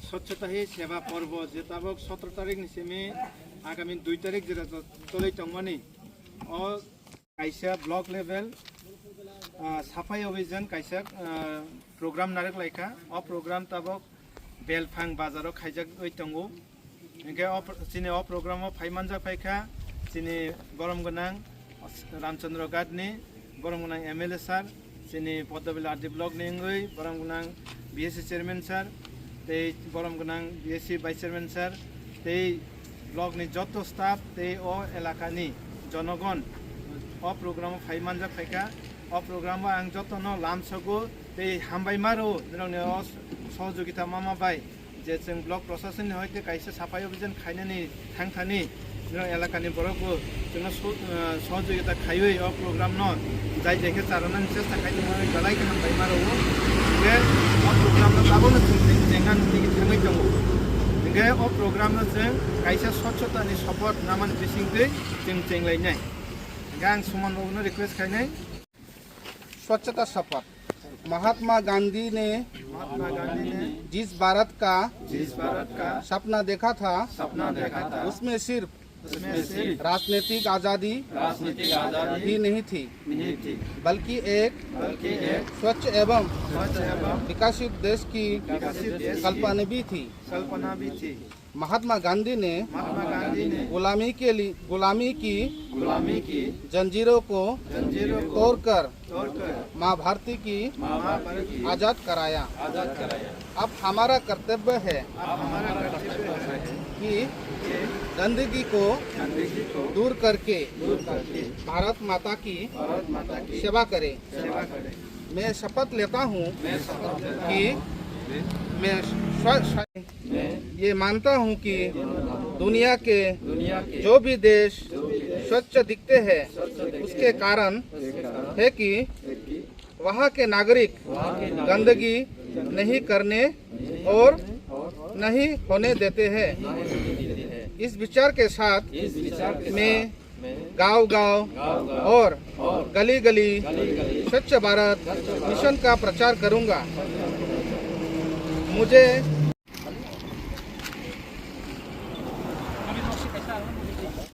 स्वच्छता ही सेवा पर्व जेताबक 17 तारिख निसेमे आगामी 2 तारिख जेरा तोलै तंगमानि और काइसा ब्लॉक लेवल साफाई अभियान काइसा प्रोग्राम नारक लाइका और प्रोग्राम ताबक बेलफांग बाजारो खाइजाक तंगो इनके चिने प्रोग्राम फाइमानजा फाइखा चिने गरम गोनां रामचंद्र गादनी गरम गोनां MLA सर चिने पद्मबिल आरडी ब्लॉक नेंगै गरम गोनां BSC चेयरमैन सर ते गरम गोनां BSC वाइस चेयरमैन सर ते ब्लॉक नि जतो स्टाफ ते ओ इलाकानि जनगण ओ प्रोग्राम फाइमानजा फाइखा ओ प्रोग्राम आं जतो न लामसगो ते हामबायमारो जोंनि सहयोगिता मामा बाय जे जों ब्लॉक प्रशासन हयते काइसे साफाई अभियान खायनानि थांथानि जों इलाकानि बरकबो जों सहयोगिता खायै ओ प्रोग्राम न जाय जायखे चारनानि चेष्टा खायनो गलाय के हामबायमारो बे ओ प्रोग्राम न गाबोनो जेंगान थाङै दङ इंगे ओ प्रोग्राम न जों काइसे स्वच्छतानि सपोर्ट नामान बिसिं दै जों जेंलायनाय गां सुमन बाबुनो रिक्वेस्ट खायनाय स्वच्छता शपथ। महात्मा गांधी ने जिस भारत का सपना देखा था उसमें सिर्फ राजनीतिक आजादी ही नहीं थी बल्कि एक स्वच्छ एवं विकसित देश की कल्पना भी थी। महात्मा गांधी ने गुलामी की जंजीरों को तोड़कर माँ भारती की आजाद कराया। अब हमारा कर्तव्य है कि गंदगी को दूर करके भारत माता की सेवा करें। मैं शपथ लेता हूँ कि मैं ये मानता हूँ कि दुनिया के जो भी देश स्वच्छ दिखते हैं उसके कारण है कि वहाँ के नागरिक गंदगी नहीं करने और नहीं होने देते हैं। इस विचार के साथ मैं गांव-गांव और गली-गली स्वच्छ भारत मिशन का प्रचार करूंगा। मुझे